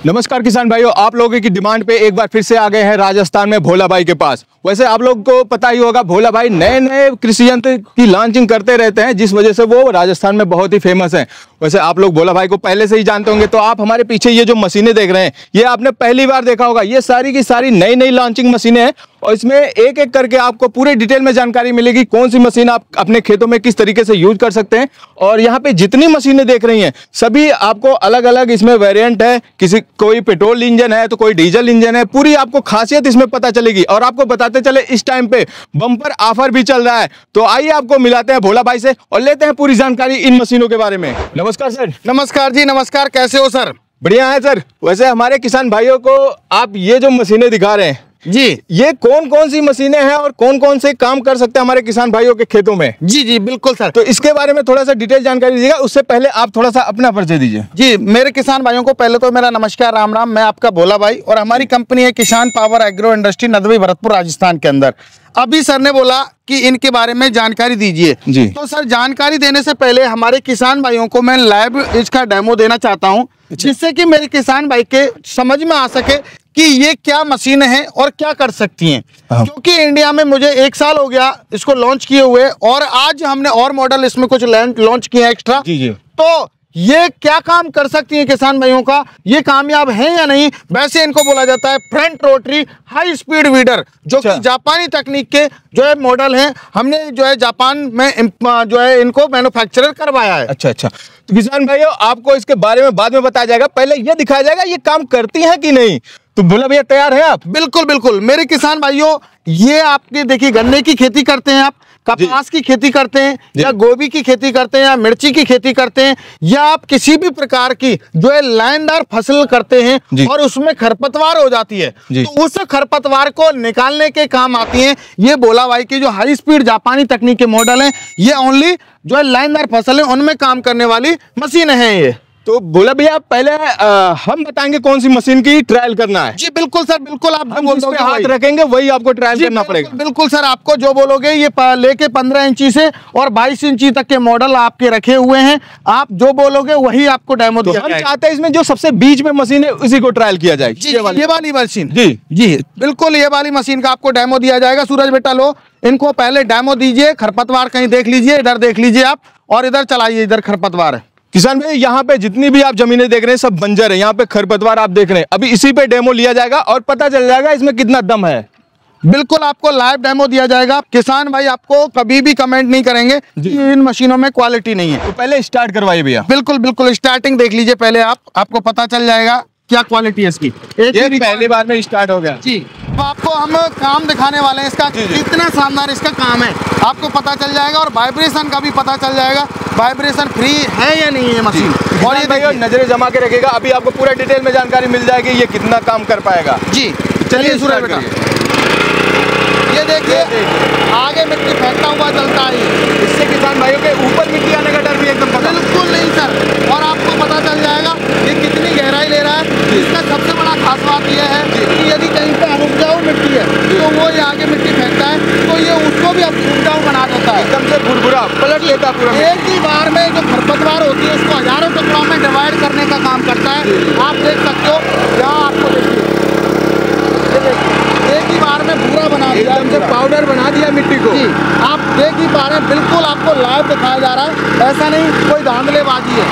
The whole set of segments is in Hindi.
नमस्कार किसान भाइयों, आप लोगों की डिमांड पे एक बार फिर से आ गए हैं राजस्थान में भोला भाई के पास। वैसे आप लोग को पता ही होगा, भोला भाई नए नए कृषि यंत्र की लॉन्चिंग करते रहते हैं, जिस वजह से वो राजस्थान में बहुत ही फेमस हैं। वैसे आप लोग भोला भाई को पहले से ही जानते होंगे, तो आप हमारे पीछे ये जो मशीनें देख रहे हैं, ये आपने पहली बार देखा होगा। ये सारी की सारी नई नई लॉन्चिंग मशीनें हैं और इसमें एक एक करके आपको पूरे डिटेल में जानकारी मिलेगी, कौन सी मशीन आप अपने खेतों में किस तरीके से यूज कर सकते हैं। और यहाँ पे जितनी मशीनें देख रही हैं, सभी आपको अलग अलग इसमें वेरिएंट है, कोई पेट्रोल इंजन है तो कोई डीजल इंजन है, पूरी आपको खासियत इसमें पता चलेगी। और आपको बताते चले, इस टाइम पे बम्पर ऑफर भी चल रहा है। तो आइए आपको मिलाते हैं भोला भाई से और लेते हैं पूरी जानकारी इन मशीनों के बारे में। नमस्कार सर। नमस्कार जी, नमस्कार। कैसे हो सर? बढ़िया है सर। वैसे हमारे किसान भाइयों को आप ये जो मशीनें दिखा रहे हैं जी, ये कौन कौन सी मशीनें हैं और कौन कौन से काम कर सकते हैं हमारे किसान भाइयों के खेतों में? जी जी बिल्कुल सर। तो इसके बारे में थोड़ा सा डिटेल जानकारी दीजिएगा। उससे पहले आप थोड़ा सा अपना परिचय दीजिए। जी, मेरे किसान भाइयों को पहले तो मेरा नमस्कार, राम राम। मैं आपका भोला भाई और हमारी कंपनी है किसान power agro industry, Nadvi, Bharatpur, Rajasthan के अंदर। अभी सर ने बोला कि इनके बारे में जानकारी दीजिए जी। तो सर जानकारी देने से पहले हमारे किसान भाइयों को मैं लाइव इसका डेमो देना चाहता हूँ, जिससे कि मेरे किसान भाई के समझ में आ सके कि ये क्या मशीन है और क्या कर सकती हैं। क्योंकि इंडिया में मुझे 1 साल हो गया इसको लॉन्च किए हुए, और आज हमने और मॉडल इसमें कुछ लॉन्च किए एक्स्ट्रा। जी जी। तो ये क्या काम कर सकती है किसान भाइयों का, ये कामयाब है या नहीं। वैसे इनको बोला जाता है front rotary high speed weeder, जो कि जापानी तकनीक के जो है मॉडल है। हमने जो है जापान में जो है इनको मैन्युफैक्चरर करवाया है। अच्छा अच्छा। तो किसान भाइयों, आपको इसके बारे में बाद में बताया जाएगा, पहले ये दिखाया जाएगा ये काम करती है कि नहीं। तो भोला भैया तैयार है आप? बिल्कुल बिल्कुल। मेरे किसान भाइयों, ये आपके देखिए गन्ने की खेती करते हैं आप, कपास की खेती करते हैं, या गोभी की खेती करते हैं, या मिर्ची की खेती करते हैं, या आप किसी भी प्रकार की जो है लाइनदार फसल करते हैं और उसमें खरपतवार हो जाती है, तो उस खरपतवार को निकालने के काम आती हैं ये भोला भाई की जो हाई स्पीड जापानी तकनीक के मॉडल हैं। ये ओनली जो है लाइनदार फसल है उनमें काम करने वाली मशीन है ये। तो भोला भैया, पहले हम बताएंगे कौन सी मशीन की ट्रायल करना है। जी बिल्कुल सर, बिल्कुल। आप हम जिस पे हाथ रखेंगे वही आपको ट्रायल करना पड़ेगा। बिल्कुल सर, आपको जो बोलोगे ये लेके 15 इंची से और 22 इंची तक के मॉडल आपके रखे हुए हैं। आप जो बोलोगे वही आपको डेमो दिया जाएगा। हम चाहते हैं इसमें जो सबसे बीच में मशीन है उसी को ट्रायल किया जाए। ये वाली मशीन। जी जी बिल्कुल, ये वाली मशीन का आपको डेमो दिया जाएगा। सूरज बेटा, लो इनको पहले डेमो दीजिए। खरपतवार कहीं देख लीजिए, इधर देख लीजिए आप, और इधर चलाइए, इधर खरपतवार है। किसान भाई, यहाँ पे जितनी भी आप जमीनें देख रहे हैं सब बंजर है, यहाँ पे खरपतवार आप देख रहे हैं। अभी इसी पे डेमो लिया जाएगा और पता चल जाएगा इसमें कितना दम है। बिल्कुल, आपको लाइव डेमो दिया जाएगा। किसान भाई आपको कभी भी कमेंट नहीं करेंगे कि इन मशीनों में क्वालिटी नहीं है। तो पहले स्टार्ट करवाइए भैया। बिल्कुल बिल्कुल, स्टार्टिंग देख लीजिए पहले आप, आपको पता चल जाएगा क्या क्वालिटी है इसकी। ये पहली बार में स्टार्ट हो गया जी। तो आपको हम काम दिखाने वाले हैं इसका, कितना शानदार इसका काम है आपको पता चल जाएगा, और वाइब्रेशन का भी पता चल जाएगा, वाइब्रेशन फ्री है या नहीं है मशीन। और ये भाई नजरें जमा के रखेगा, अभी आपको पूरा डिटेल में जानकारी मिल जाएगी ये कितना काम कर पाएगा। जी चलिए सूरज बेटा, ये देखिए आगे मिट्टी फेंकता हुआ चलता है। इससे किसान भाइयों के ऊपर मिट्टी आने का डर भी एकदम बिल्कुल नहीं सर। और आपको पता चल जाएगा ये कितनी गहराई ले रहा है। इसका सबसे बड़ा खास बात यह है कि यदि कहीं पे उपजाऊ मिट्टी है तो वो ये आगे मिट्टी फेंकता है, तो ये उसको भी अब उपजाऊ बना देता है, एकदम से भुरभुरा पलट लेता है पूरा। एक ही बार में जो खरपतवार होती है उसको हजारों टुकड़ों में डिवाइड करने का काम करता है। आप देख सकते हो यहाँ, आपको देखिए एक ही बार में भूरा बना दिया, एकदम से पाउडर बना दिया मिट्टी को। जी, आप देख ही पा रहे हैं, बिल्कुल आपको लाइव दिखाया जा रहा है, ऐसा नहीं कोई धांधलेबाजी है।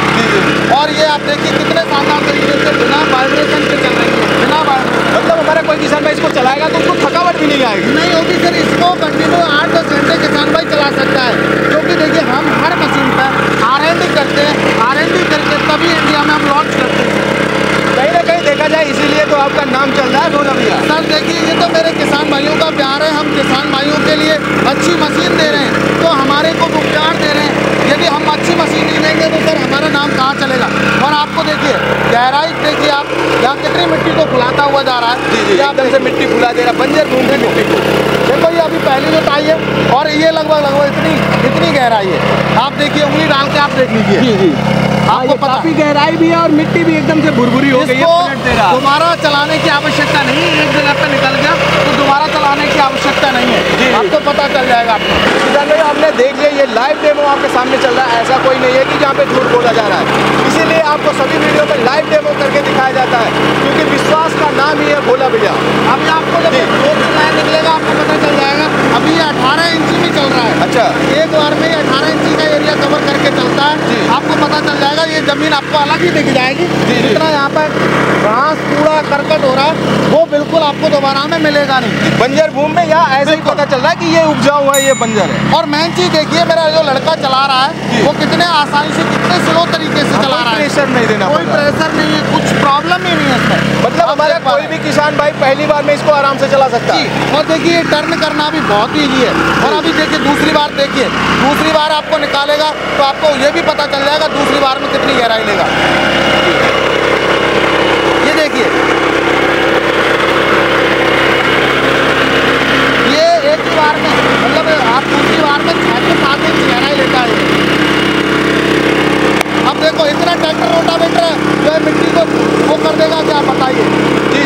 और ये आप देखिए कितने शानदार तरीके से बिना वाइब्रेशन के चल रही है, बिना वाइब्रेशन। मतलब हमारा कोई किसान भाई इसको चलाएगा तो उसको थकावट भी नहीं आएगी। नहीं होगी सर, इसको कंटिन्यू 8-10 घंटे किसान भाई चला सकता है। क्योंकि देखिए हम हर मशीन पर R&D करते हैं, R&D करके तभी इंडिया में हम लॉन्च करते हैं। कहीं ना कहीं देखा जाए इसीलिए तो आपका नाम चल रहा है भोला भैया। सर देखिए, ये तो मेरे किसान भाइयों का प्यार है। हम किसान भाइयों के लिए अच्छी मशीन दे रहे हैं तो हमारे को उपचार दे रहे हैं। यदि हम अच्छी मशीन नहीं देंगे तो सर हमारा नाम कहाँ चलेगा। और आपको देखिए गहराई देखिए, आप यहाँ कितनी मिट्टी को फुलाता हुआ जा रहा है। जी, एकदम से मिट्टी फुला दे रहा है, बंजर भूमि मिट्टी को। देखो ये अभी पहली जोताई है और ये लगभग इतनी गहराई है। आप देखिए, उंगली डाल के आप देख लीजिए। जी जी, आपको पता काफी गहराई भी है और मिट्टी भी एकदम से भुरभुरी हो गई है, पलट दे रहा है। दोबारा चलाने की आवश्यकता नहीं है। एक जगह पे निकल गया तो दोबारा चलाने की आवश्यकता नहीं है। आपको पता चल जाएगा। आपको किसान भाई आपने देख लिया, ये लाइव डेमो आपके सामने चल रहा है, ऐसा कोई नहीं है कि जहाँ पे झूठ बोला जा रहा है। इसीलिए आपको सभी वीडियो में लाइव डेमो करके दिखाया जाता है, क्योंकि विश्वास का नाम ही है भोला भैया। अभी आपको जब रोड से लाइन निकलेगा आपको पता चल जाएगा। अभी ये 18 इंची में चल रहा है। अच्छा, एक बार में 18 इंची का एरिया कवर करके चलता है। आपको पता चल जाएगा, ये जमीन आपको अलग ही दिख जाएगी। जितना यहाँ पर घास कूड़ा करकट हो रहा है वो बिल्कुल आपको दोबारा में मिलेगा नहीं। बंजर भूमि में या ऐसे ही पता चल रहा है कि ये उपजाऊ है, ये बंजर है। और मेन चीज देखिए, मेरा जो लड़का चला रहा है वो कितने आसानी से, कितने स्लो तरीके से चला रहा है। प्रेशर नहीं देना, कोई प्रेशर नहीं है, कुछ प्रॉब्लम ही नहीं है इसमें। मतलब हमारा कोई भी किसान भाई पहली बार में इसको आराम से चला सकता है। और देखिए ये टर्न करना भी बहुत ईजी है। और अभी देखिए दूसरी बार आपको निकालेगा तो आपको ये भी पता चल जाएगा दूसरी बार में कितनी गहराई लेगा। ये देखिए, ये एक ही बार में, मतलब आप दूसरी बार में 6 से 7 इंच गहराई लेता है। अब देखो इतना ट्रैक्टर रोटावेटर जो है मिट्टी को वो कर देगा क्या, बताइए। जी,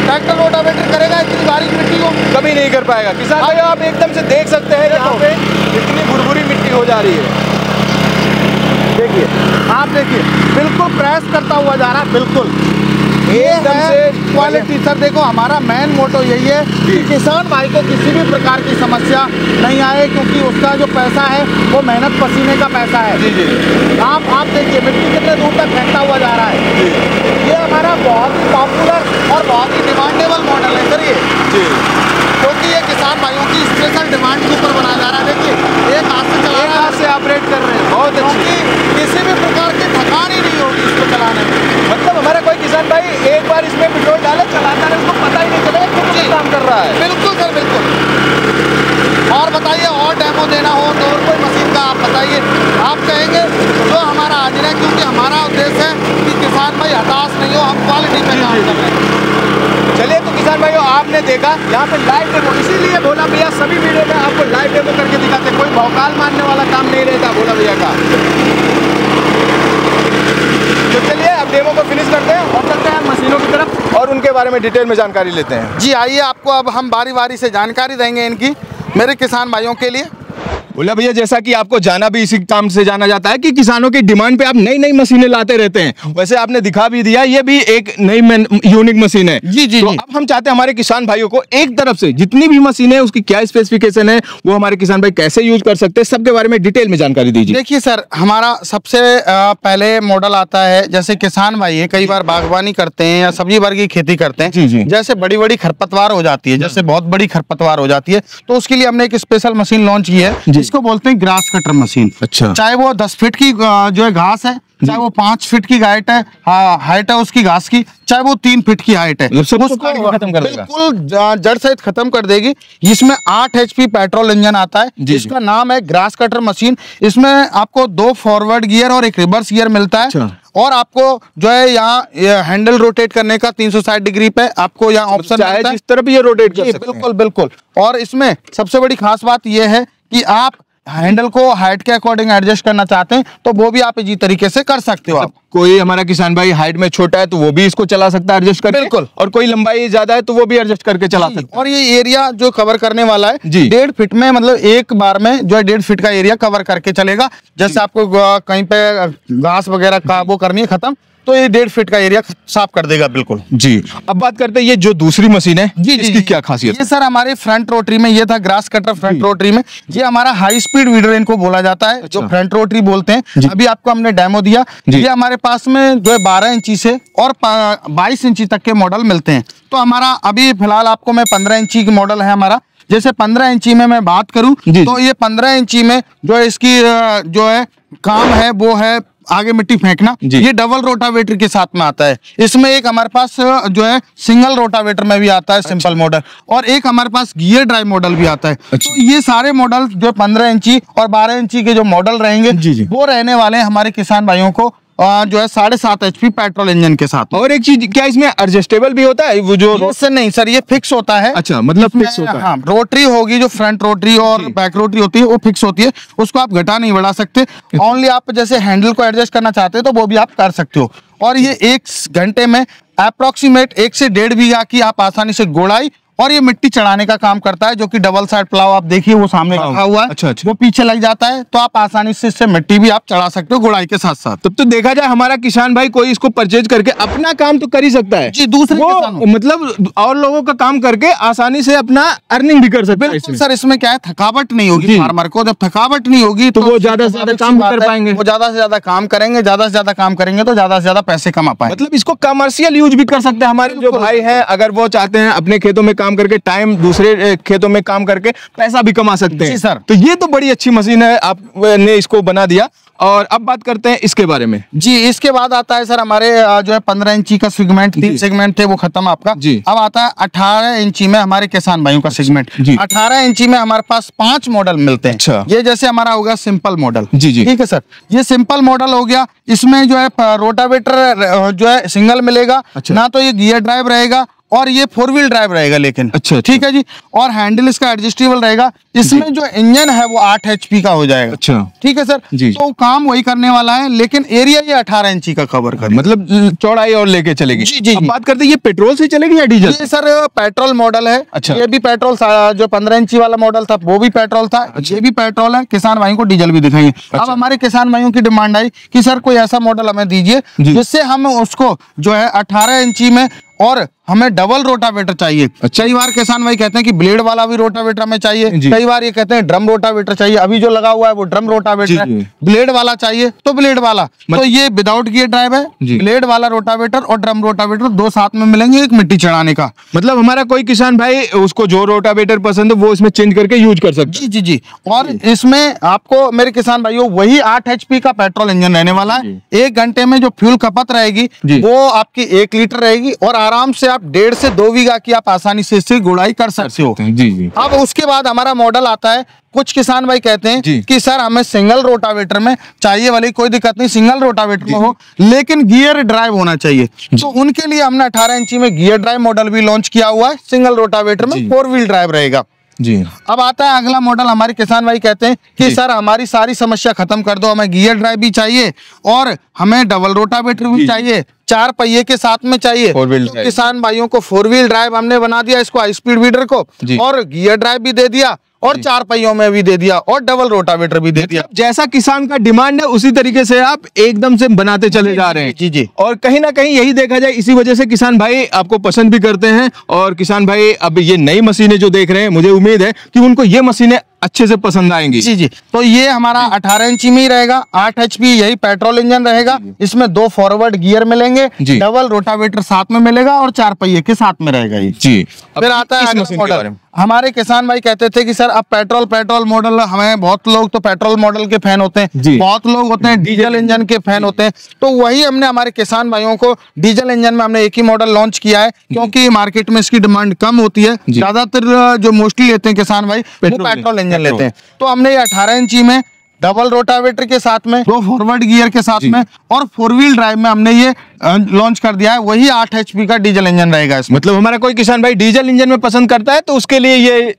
ट्रैक्टर रोटावेटर करेगा इतनी बारीक मिट्टी को? कभी नहीं कर पाएगा। किसान भाई आप एकदम से देख सकते हैं यहाँ पे इतनी भुरभुरी मिट्टी हो जा रही है। देखिए, आप देखिए बिल्कुल प्रेस करता हुआ जा रहा है, बिल्कुल एकदम से क्वालिटी। सर देखो, हमारा मेन मोटो यही है कि किसान भाई को किसी भी प्रकार की समस्या नहीं आए, क्योंकि उसका जो पैसा है वो मेहनत पसीने का पैसा है। जी। आप देखिए मिट्टी कितने दूर तक फेंकता हुआ जा रहा है। ये हमारा बहुत ही पॉपुलर और बहुत ही डिमांडेबल मॉडल है सर ये, क्योंकि ये किसान भाइयों की स्पेशल डिमांड के ऊपर बनाया जा रहा है। देखिए एक हाथ से चला रहा है, हाथ से ऑपरेट कर रहे हैं, बहुत अच्छी। किसी भी प्रकार की थकान ही नहीं होगी इसको चलाने में। मतलब हमारा कोई किसान भाई एक बार इसमें पेट्रोल डाले चलाता है, उसको पता ही नहीं चलेगा कि काम कर रहा है। बिल्कुल सर, बिल्कुल। और बताइए, और डेमो देना हो तो और कोई मशीन का आप बताइए, आप कहेंगे जो हमारा हाजिर है, क्योंकि हमारा उद्देश्य है कि किसान भाई हताश नहीं हो, हम क्वालिटी पे काम कर रहे हैं। चलिए तो किसान भाइयों आपने देखा यहाँ पे लाइव डेमो, इसीलिए भोला भैया सभी वीडियो में आपको लाइव डेमो करके दिखाते, कोई भौकाल मारने वाला काम नहीं रहता भोला भैया का। तो चलिए अब डेमो को फिनिश करते हैं और चलते हैं मशीनों की तरफ और उनके बारे में डिटेल में जानकारी लेते हैं। जी आइए, आपको अब हम बारी बारी से जानकारी देंगे इनकी, मेरे किसान भाइयों के लिए। भोला भैया जैसा कि आपको जाना भी इसी काम से जाना जाता है कि किसानों की डिमांड पे आप नई नई मशीनें लाते रहते हैं, वैसे आपने दिखा भी दिया, ये भी एक नई यूनिक मशीन है। जी। तो अब हम चाहते हैं हमारे किसान भाइयों को एक तरफ से जितनी भी मशीन है उसकी क्या स्पेसिफिकेशन है, वो हमारे किसान भाई कैसे यूज कर सकते हैं, सबके बारे में डिटेल में जानकारी दीजिए। देखिए सर, हमारा सबसे पहले मॉडल आता है, जैसे किसान भाई है कई बार बागवानी करते हैं या सब्जी वर्ग की खेती करते हैं। जी। जैसे बड़ी बड़ी खरपतवार हो जाती है, जैसे बहुत बड़ी खरपतवार हो जाती है, तो उसके लिए हमने एक स्पेशल मशीन लॉन्च की है जिसको बोलते हैं ग्रास कटर मशीन। अच्छा। चाहे वो 10 फीट की जो है घास है, चाहे वो 5 फीट की हाइट है, हाइट है उसकी घास की, चाहे वो 3 फीट की हाइट है, उसको खत्म कर देगा, बिल्कुल जड़ सहित खत्म कर देगी। इसमें 8 HP पेट्रोल इंजन आता है, जिसका नाम है ग्रास कटर मशीन। इसमें आपको 2 फॉरवर्ड गियर और एक रिवर्स गियर मिलता है। और आपको जो है यहाँ हैंडल रोटेट करने का 360 डिग्री पे आपको यहाँ ऑप्शन मिलता है, जिस तरफ ये रोटेट कर सकते हैं। बिल्कुल बिल्कुल। और इसमें सबसे बड़ी खास बात यह है कि आप हैंडल को हाइट के अकॉर्डिंग एडजस्ट करना चाहते हैं तो वो भी आप इजी तरीके से कर सकते हो। आप कोई हमारा किसान भाई हाइट में छोटा है तो वो भी इसको चला सकता है एडजस्ट करके, बिल्कुल। और कोई लंबाई ज्यादा है तो वो भी एडजस्ट करके चला सकता है। और ये एरिया जो कवर करने वाला है जी। 1.5 फीट में, मतलब एक बार में जो है 1.5 फीट का एरिया कवर करके चलेगा। जैसे आपको कहीं पे घास वगैरह का वो करनी है खत्म, तो ये 1.5 फीट का एरिया साफ कर देगा बिल्कुल। जी। अब बात करते हैं ये जो दूसरी मशीन है, इसकी क्या खासियत ये सर हमारे फ्रंट रोटरी में ये था, ग्रास कटर फ्रंट रोटरी में। ये हमारा हाई स्पीड वीडर इनको बोला जाता है, जो फ्रंट रोटरी बोलते हैं। अभी आपको हमने डेमो दिया। ये हमारे पास में जो है 12 इंची से और 22 इंची तक के मॉडल मिलते हैं। तो हमारा अभी फिलहाल आपको मैं 15 इंची की मॉडल है हमारा। जैसे 15 इंची में मैं बात करूं तो ये 15 इंची में जो है इसकी जो है काम है वो है आगे मिट्टी फेंकना। ये डबल रोटावेटर के साथ में आता है। इसमें एक हमारे पास जो है सिंगल रोटावेटर में भी आता है सिंपल मॉडल, और एक हमारे पास गियर ड्राइव मॉडल भी आता है। तो ये सारे मॉडल जो 15 इंची और 12 इंची के जो मॉडल रहेंगे वो रहने वाले हैं हमारे किसान भाइयों को जो है 7.5 HP पेट्रोल इंजन के साथ। और एक चीज, क्या इसमें एडजस्टेबल भी होता है? वो जो से नहीं सर, ये फिक्स होता है। अच्छा, मतलब फिक्स होता है। हाँ, रोटरी होगी जो फ्रंट रोटरी और बैक रोटरी होती है वो फिक्स होती है, उसको आप घटा नहीं बढ़ा सकते। ओनली आप जैसे हैंडल को एडजस्ट करना चाहते हैं तो वो भी आप कर सकते हो। और ये 1 घंटे में अप्रोक्सीमेट 1 से 1.5 बीघा की आप आसानी से गोड़ाई और ये मिट्टी चढ़ाने का काम करता है, जो कि डबल साइड प्लाव आप देखिए वो सामने रखा हुआ है। अच्छा। वो पीछे लग जाता है, तो आप आसानी से इससे मिट्टी भी आप चढ़ा सकते हो गुड़ाई के साथ साथ। तब तो देखा जाए हमारा किसान भाई कोई इसको परचेज करके अपना काम तो कर ही सकता है जी, दूसरे मतलब और लोगों का काम करके आसानी से अपना अर्निंग भी कर सकता है। बिल्कुल सर, इसमें क्या है, थकावट नहीं होगी फार्मर को। जब थकावट नहीं होगी तो वो ज्यादा से ज्यादा काम कर पाएंगे, वो ज्यादा से ज्यादा काम करेंगे, ज्यादा से ज्यादा काम करेंगे तो ज्यादा से ज्यादा पैसे कमा पाएंगे। मतलब इसको कमर्शियल यूज भी कर सकते हैं हमारे जो भाई हैं, अगर वो चाहते हैं अपने खेतों में काम करके टाइम दूसरे खेतों में काम करके पैसा भी कमा सकते हैं। जी सर। तो ये तो बड़ी अच्छी मशीन है, आपने इसको बना दिया। और अब बात करते हैं इसके बारे में। जी, इसके बाद आता है सर हमारे जो है 15 इंची का सेगमेंट, 3 सेगमेंट थे वो खत्म आपका जी। अब आता है 18 इंची में हमारे किसान भाइयों का सेगमेंट। 18 इंची में हमारे पास 5 मॉडल मिलते हैं। अच्छा। ये जैसे हमारा हो गया सिंपल मॉडल। जी जी, ठीक है सर, ये सिंपल मॉडल हो गया। इसमें जो है रोटावेटर जो है सिंगल मिलेगा। अच्छा। ना तो ये गियर ड्राइव रहेगा और ये 4 व्हील ड्राइव रहेगा, लेकिन अच्छा ठीक है जी। और हैंडल इसका एडजस्टेबल रहेगा। इसमें जो इंजन है वो 8 HP का हो जाएगा। अच्छा ठीक है सर जी। तो काम वही करने वाला है, लेकिन एरिया ये 18 इंची का कवर करे, मतलब चौड़ाई और लेके चलेगी। जी जी। अब बात करते हैं ये पेट्रोल से चलेगी या डीजल? ये सर पेट्रोल मॉडल है। अच्छा। ये भी पेट्रोल, जो 15 इंची वाला मॉडल था वो भी पेट्रोल था। अच्छा। ये भी पेट्रोल है। किसान भाइयों को डीजल भी दिखाएंगे। अच्छा। अब हमारे किसान भाइयों की डिमांड आई कि सर कोई ऐसा मॉडल हमें दीजिए जिससे हम उसको जो है 18 इंची में, और हमें डबल रोटावेटर चाहिए। अच्छा। कई बार किसान भाई कहते हैं कि ब्लेड वाला भी रोटावेटर हमें चाहिए, कई बार ये कहते हैं ड्रम रोटावेटर चाहिए। अभी जो लगा हुआ है वो ड्रम रोटावेटर है। ब्लेड वाला चाहिए तो ब्लेड वाला, तो ये विदाउट गियर ड्राइव है। ब्लेड वाला रोटावेटर और ड्रम रोटावेटर 2 साथ में मिलेंगे, एक मिट्टी चढ़ाने का। मतलब हमारा कोई किसान भाई उसको जो रोटावेटर पसंद है वो इसमें चेंज करके यूज कर सकते हैं। जी जी। और इसमें आपको मेरे किसान भाइयों वही 8 HP का पेट्रोल इंजन रहने वाला है। 1 घंटे में जो फ्यूल खपत रहेगी वो आपकी 1 लीटर रहेगी, और आराम से आप 1.5 से 2 बीघा की आप आसानी से इससे गुड़ाई कर सकते हो। जी जी। अब उसके बाद हमारा मॉडल आता है, कुछ किसान भाई कहते हैं कि सर हमें सिंगल रोटावेटर में चाहिए, वाली कोई दिक्कत नहीं, सिंगल रोटावेटर में हो लेकिन गियर ड्राइव होना चाहिए। तो उनके लिए हमने 18 इंची में गियर ड्राइव मॉडल भी लॉन्च किया हुआ है। सिंगल रोटावेटर में 4 व्हील ड्राइव रहेगा। जी। अब आता है अगला मॉडल। हमारे किसान भाई कहते हैं कि सर हमारी सारी समस्या खत्म कर दो, हमें गियर ड्राइव भी चाहिए और हमें डबल रोटावेटर भी चाहिए, 4 पहिए के साथ में चाहिए। तो किसान भाइयों को 4 व्हील ड्राइव हमने बना दिया इसको, हाई स्पीड वीडर को, और गियर ड्राइव भी दे दिया, और 4 पहियों में भी दे दिया, और डबल रोटावेटर भी दे दिया। जैसा किसान का डिमांड है उसी तरीके से आप एकदम से बनाते चले जा रहे हैं। जी जी। और कहीं ना कहीं यही देखा जाए, इसी वजह से किसान भाई आपको पसंद भी करते हैं। और किसान भाई अब ये नई मशीनें जो देख रहे हैं, मुझे उम्मीद है कि उनको ये मशीनें अच्छे से पसंद आएंगी। जी जी। तो ये हमारा 18 इंची में ही रहेगा, 8 HP, यही पेट्रोल इंजन रहेगा। इसमें 2 फॉरवर्ड गियर मिलेंगे, डबल रोटावेटर साथ में मिलेगा, और 4 पहिए के साथ में रहेगा ये। जी। फिर आता है अगला मॉडल। हमारे किसान भाई कहते थे कि सर अब पेट्रोल मॉडल, हमें बहुत लोग तो पेट्रोल मॉडल के फैन होते हैं, बहुत लोग होते हैं डीजल इंजन के फैन होते हैं। तो वही हमने हमारे किसान भाइयों को डीजल इंजन में हमने एक ही मॉडल लॉन्च किया है, क्योंकि मार्केट में इसकी डिमांड कम होती है। ज्यादातर जो मोस्टली लेते हैं किसान भाई वो पेट्रोल इंजन लेते हैं। तो हमने ये 18 इंची में डबल रोटावेटर के साथ में, 2 फॉरवर्ड गियर के साथ में, और 4 व्हील ड्राइव में हमने ये लॉन्च कर दिया है। वही 8 HP का डीजल इंजन रहेगा इसमें। मतलब हमारा कोई किसान भाई डीजल इंजन में पसंद करता है तो उसके लिए ये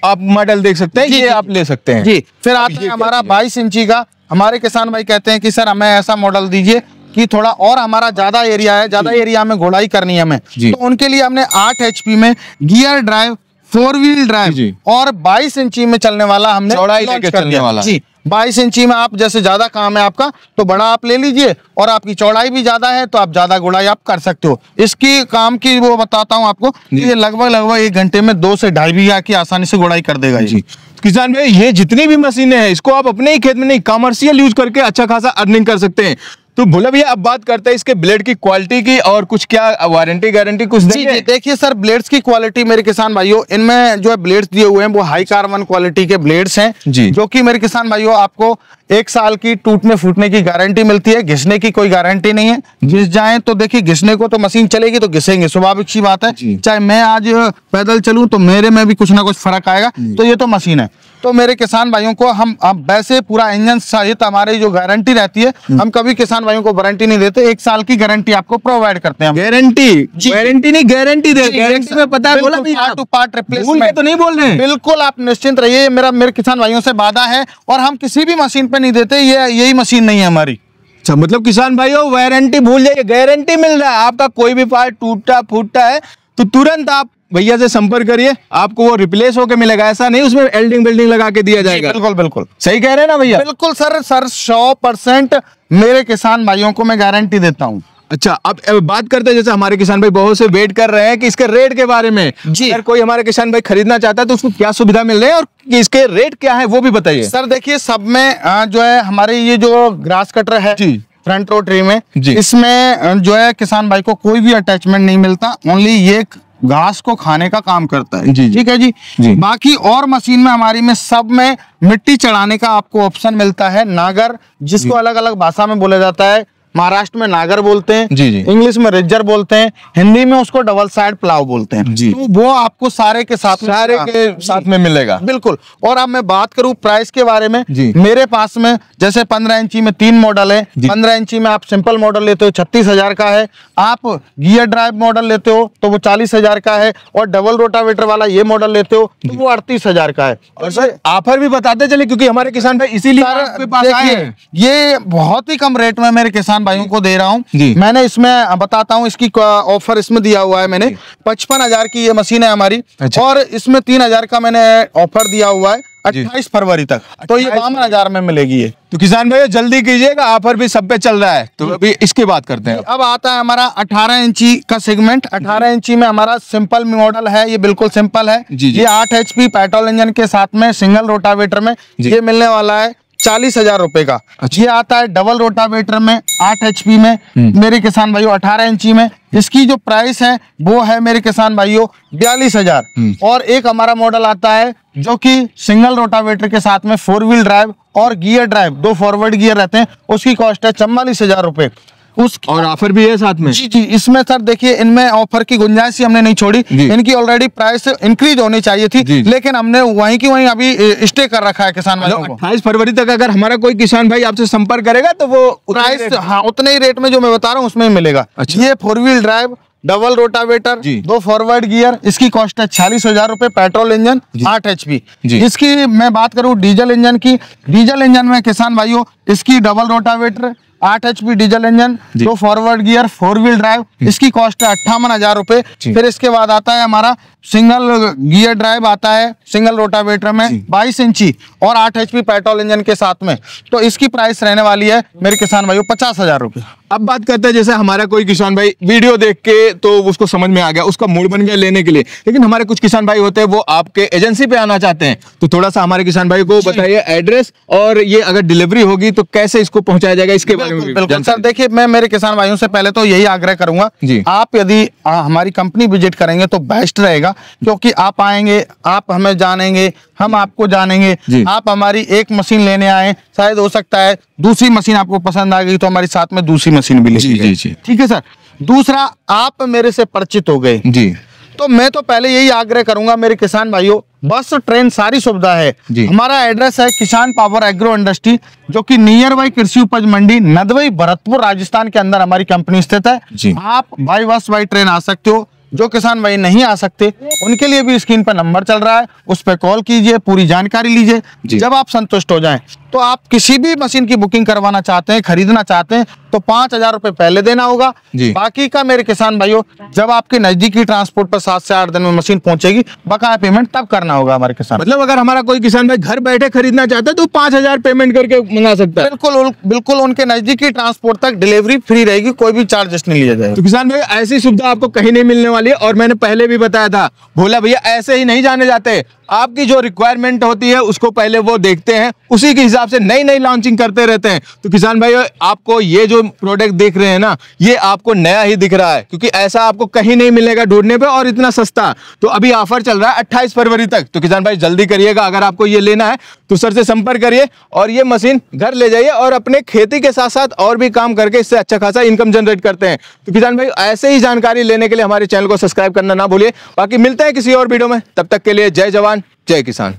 आप मॉडल देख सकते हैं, ये आप ले सकते हैं। जी। फिर आता है हमारा 22 इंची का। हमारे किसान भाई कहते हैं कि सर हमें ऐसा मॉडल दीजिए कि थोड़ा और हमारा ज्यादा एरिया है, ज्यादा एरिया में घोड़ाई करनी है हमें। तो उनके लिए हमने 8 HP में गियर ड्राइव, 4 व्हील ड्राइव और 22 इंची में चलने वाला हमने चौड़ाई लेके चलने वाला। जी। 22 इंची में आप जैसे ज्यादा काम है आपका तो बड़ा आप ले लीजिए, और आपकी चौड़ाई भी ज्यादा है तो आप ज्यादा गुड़ाई आप कर सकते हो। इसकी काम की वो बताता हूँ आपको, ये लगभग 1 घंटे में 2 से 2.5 बीघा की आसानी से गुड़ाई कर देगा। जी। किसान भाई ये जितनी भी मशीनें हैं इसको आप अपने ही खेत में नहीं, कमर्शियल यूज करके अच्छा खासा अर्निंग कर सकते हैं। तो भोला भैया अब बात करते हैं इसके ब्लेड की क्वालिटी की, और कुछ क्या वारंटी गारंटी कुछ देंगे? जी देखिए सर, ब्लेड्स की क्वालिटी मेरे किसान भाइयों, इनमें जो है ब्लेड्स दिए हुए हैं वो हाई कार्बन क्वालिटी के ब्लेड्स हैं जी, जो कि मेरे किसान भाइयों आपको 1 साल की टूटने फूटने की गारंटी मिलती है, घिसने की कोई गारंटी नहीं है। घिस जाए तो देखिए, घिसने को तो मशीन चलेगी तो घिसेंगे, स्वाभाविक सी बात है। चाहे मैं आज पैदल चलूं तो मेरे में भी कुछ ना कुछ फर्क आएगा, तो ये तो मशीन है। तो मेरे किसान भाइयों को हम वैसे पूरा इंजन सहित हमारी जो गारंटी रहती है, हम कभी किसान भाइयों को वारंटी नहीं देते, 1 साल की गारंटी आपको प्रोवाइड करते हैं। गारंटी नहीं, गारंटी दे। गारंटी में पता है बोला पार्ट टू पार्ट रिप्लेसमेंट तो नहीं बोल रहे हैं। बिल्कुल आप निश्चिंत रहिए, मेरे किसान भाइयों से वादा है, और हम किसी भी मशीन पे नहीं देते, यही मशीन नहीं है हमारी। अच्छा, मतलब किसान भाइयों वारंटी भूल जाइए, गारंटी मिल रहा है। आपका कोई भी पार्ट टूटा फूटता है तो तुरंत आप भैया से संपर्क करिए, आपको वो रिप्लेस होकर मिलेगा, ऐसा नहीं उसमें एल्डिंग बिल्डिंग लगा के दिया जाएगा। बिल्कुल बिल्कुल सही कह रहे हैं ना भैया? बिल्कुल सर 100% मेरे किसान भाइयों को मैं गारंटी देता हूँ। अच्छा, अब बात करते हैं, जैसे हमारे किसान भाई बहुत से वेट कर रहे हैं कि इसके रेट के बारे में जी। अगर कोई हमारे किसान भाई खरीदना चाहता है तो उसको क्या सुविधा मिल रही है और इसके रेट क्या है वो भी बताइए। सर देखिए, सब में जो है हमारे ये जो ग्रास कटर है जी, फ्रंट रो ट्री में, जी। इसमें जो है किसान भाई को कोई भी अटैचमेंट नहीं मिलता, ओनली ये घास को खाने का काम करता है। जी, ठीक है जी, जी। बाकी और मशीन में हमारी में सब में मिट्टी चढ़ाने का आपको ऑप्शन मिलता है। नागर, जिसको अलग अलग भाषा में बोला जाता है, महाराष्ट्र में नागर बोलते हैं, जी, जी। इंग्लिश में रिजर बोलते हैं, हिंदी में उसको डबल साइड प्लाव बोलते हैं जी। तो वो आपको सारे के साथ में मिलेगा। बिल्कुल। और अब मैं बात करूं प्राइस के बारे में, जी। मेरे पास में जैसे 15 इंची में 3 मॉडल है। जी। 15 इंची में आप सिंपल मॉडल लेते हो 36,000 का है, आप गियर ड्राइव मॉडल लेते हो तो वो 40,000 का है, और डबल रोटावेटर वाला ये मॉडल लेते हो तो वो 38,000 का है। और सर ऑफर भी बताते चले, क्योंकि हमारे किसान भाई इसीलिए आपके पास आए देखिए, हैं। ये बहुत ही कम रेट में मेरे किसान भाइयों को दे रहा हूँ। जी। मैंने इसमें बताता हूँ, इसकी ऑफर इसमें दिया हुआ है मैंने 55,000 की ये मशीन है हमारी। अच्छा। और इसमें 3,000 का मैंने ऑफर दिया हुआ है 28 फरवरी तक, तो ये 52,000 में मिलेगी ये। तो किसान भाई जल्दी कीजिएगा, ऑफर भी सब पे चल रहा है। तो अभी इसकी बात करते हैं। अब आता है हमारा 18 इंची का सेगमेंट। 18 इंची में हमारा सिंपल मॉडल है, ये बिल्कुल सिंपल है। जी, जी। ये 8 HP पेट्रोल इंजन के साथ में सिंगल रोटावेटर में जी। ये मिलने वाला है 40,000 रुपए का। अच्छा। ये आता है डबल रोटावेटर में 8 HP में मेरे किसान भाइयों 18 इंची में। इसकी जो प्राइस है वो है मेरे किसान भाइयों 42,000। और एक हमारा मॉडल आता है जो कि सिंगल रोटावेटर के साथ में 4 व्हील ड्राइव और गियर ड्राइव, 2 फॉरवर्ड गियर रहते हैं, उसकी कॉस्ट है 44,000 रुपए। और ऑफर भी है साथ में। जी जी, इसमें सर देखिए, इनमें ऑफर की गुंजाइश ही हमने नहीं छोड़ी। इनकी ऑलरेडी प्राइस इंक्रीज होनी चाहिए थी, लेकिन हमने वहीं की वहीं अभी स्टे कर रखा है किसान भाइयों को। 28 फरवरी तक अगर हमारा कोई किसान भाई आपसे संपर्क करेगा तो वो प्राइस हाँ उतने ही रेट में जो मैं बता रहा हूँ उसमें ही मिलेगा। अच्छा। ये 4 व्हील ड्राइव, डबल रोटावेटर, जी। 2 फॉरवर्ड गियर, इसकी कॉस्ट है 46,000 रुपए। Petrol engine 8 HP। जी। इसकी मैं बात करूं डीजल इंजन की, डीजल इंजन में किसान भाइयों इसकी double rotavator, 8 HP diesel engine, 2 forward gear, 4 wheel drive, इसकी कॉस्ट है 58,000 रुपए। फिर इसके बाद आता है हमारा सिंगल गियर ड्राइव आता है सिंगल रोटावेटर में 22 इंची और 8 HP पेट्रोल इंजन के साथ में, तो इसकी प्राइस रहने वाली है मेरे किसान भाइयों 50,000 रुपए। अब बात करते हैं, जैसे हमारा कोई किसान भाई वीडियो देख के तो उसको समझ में आ गया, उसका मूड बन गया लेने के लिए, लेकिन हमारे कुछ किसान भाई होते हैं वो आपके एजेंसी पे आना चाहते हैं, तो थोड़ा सा हमारे किसान भाई को बताइए एड्रेस, और ये अगर डिलीवरी होगी तो कैसे इसको पहुंचाया जाएगा, इसके बारे में भी बिल्कुल सर, देखिए मैं मेरे किसान भाइयों से पहले तो यही आग्रह करूंगा, जी। आप यदि हमारी कंपनी विजिट करेंगे तो बेस्ट रहेगा, क्योंकि आप आएंगे, आप हमें जानेंगे, हम आपको जानेंगे। आप हमारी एक मशीन लेने आए, शायद हो सकता है दूसरी मशीन आपको पसंद आ गई तो हमारी साथ में दूसरी मशीन भी लेके गए। ठीक है सर। दूसरा, आप मेरे से परिचित हो गए जी, तो मैं तो पहले यही आग्रह करूंगा मेरे किसान भाइयों, बस ट्रेन सारी सुविधा है। हमारा एड्रेस है किसान पावर एग्रो इंडस्ट्री, जो कि नियर बाई कृषि उपज मंडी नदवई भरतपुर राजस्थान के अंदर हमारी कंपनी स्थित है। आप बाई बस बाई ट्रेन आ सकते हो। जो किसान भाई नहीं आ सकते उनके लिए भी स्क्रीन पर नंबर चल रहा है, उस पर कॉल कीजिए, पूरी जानकारी लीजिए। जब आप संतुष्ट हो जाएं तो आप किसी भी मशीन की बुकिंग करवाना चाहते हैं, खरीदना चाहते हैं तो 5,000 रुपए पहले देना होगा। बाकी का मेरे किसान भाइयों जब आपके नजदीकी ट्रांसपोर्ट पर 7 से 8 दिन में मशीन पहुंचेगी, बकाया पेमेंट तब करना होगा हमारे किसान। मतलब अगर हमारा कोई किसान भाई घर बैठे खरीदना चाहता है तो 5,000 पेमेंट करके मंगा सकता है। बिल्कुल बिल्कुल, उनके नजदीकी ट्रांसपोर्ट तक डिलीवरी फ्री रहेगी, कोई भी चार्जेस नहीं लिया जाएगा। तो किसान भाई ऐसी सुविधा आपको कहीं नहीं मिलने वाली है, और मैंने पहले भी बताया था, भोला भैया ऐसे ही नहीं जाने जाते। आपकी जो रिक्वायरमेंट होती है उसको पहले वो देखते हैं, उसी के हिसाब से नई नई लॉन्चिंग करते रहते हैं। तो किसान भाई आपको ये जो प्रोडक्ट देख रहे हैं ना, ये आपको नया ही दिख रहा है, क्योंकि ऐसा आपको कहीं नहीं मिलेगा ढूंढने पे, और इतना सस्ता। तो अभी ऑफर चल रहा है 28 फरवरी तक, तो किसान भाई जल्दी करिएगा। अगर आपको ये लेना है तो सर से संपर्क करिए और ये मशीन घर ले जाइए, और अपने खेती के साथ साथ और भी काम करके इससे अच्छा खासा इनकम जनरेट करते हैं। तो किसान भाई ऐसे ही जानकारी लेने के लिए हमारे चैनल को सब्सक्राइब करना ना भूलिए। बाकी मिलते हैं किसी और वीडियो में, तब तक के लिए जय जवान जय किसान।